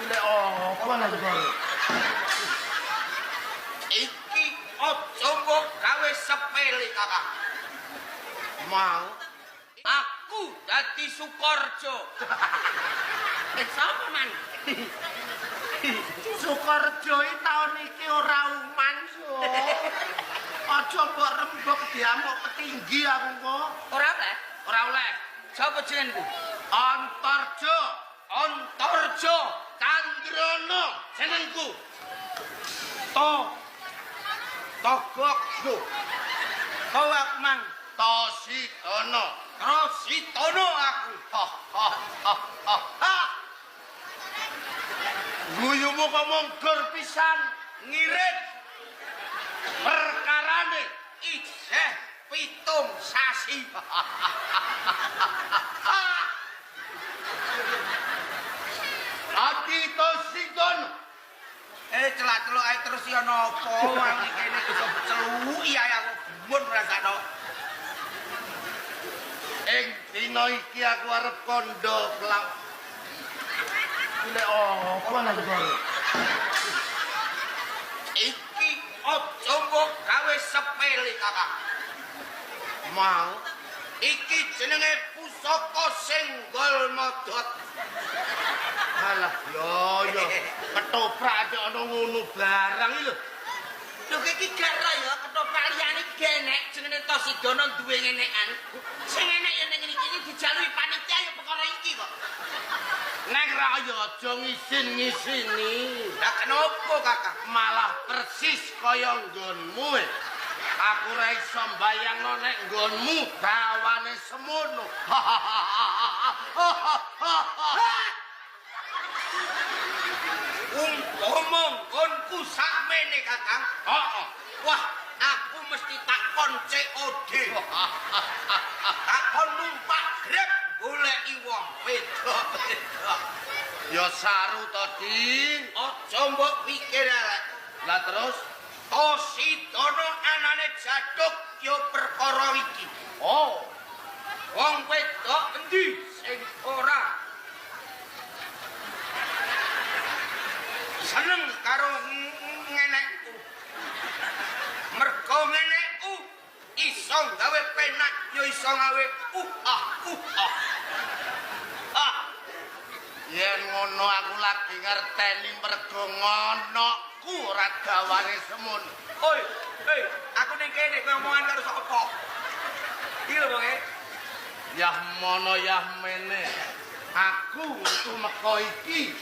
Lek apa lagi kok? Iki aja mbok gawe sepele, Kakang. Mau Aku dadi Sukorjo. Sapa man? Sukorjo iki taun iki ora uman, so. Aja mbok rembug diamuk ketinggi aku kok. Ora oleh, ora oleh. Sapa jenengku? Antarjo, Antarjo Candrono jenengku. Togokku, Kowak mang Tositono. Rositono aku. Guyumu kok monggur pisan. Ngirit Perkarane isih 7 sasi. Adi Tositono. Celak-celuk ae terus ya napa wong iki kene iso celuki ae aku mun rasakno. Ing dina iki aku arep kandha kelak. Lek apa lagi kok? Iki aja mbok gawe sepele, Kakang. Mau Iki jenenge pusaka Senggol Modot. alah yo ketoprak aja ana ngono barang iki lho. Lho iki gak ra ya ketoprak liyane genek jenenge Tosidono duwe ngenekan. Sing enek ya ning iki dijalui panitia ya perkara iki kok. Nek ra ya aja ngisin-ngisini. Lah kenapa, Kakang? Malah persis kaya nggonmu. Aku ra iso mbayangno nek nggonmu dawane semono. Umpama nggonku sakmene, Kakang. Heeh. Wah, aku mesti tak kon COD. Tak kon numpak Grab goleki wong wedok-wedok. Ya saru to, Din. Aja mbok pikir elek. Lah terus Tosidono anane jaduk yo perkara iki. oh, Wong wedok endi sing ora seneng karo ngenekku. Mergo ngenekku iso gawe penak yo iso gawe yen ngono aku lagi ngerteni mergo ngonokku ora gawane semono. Oi, hei, aku ning kene kowe omongan karo sapa? Iki lho, Bang. Yah mono yah mene. Aku untuk meko iki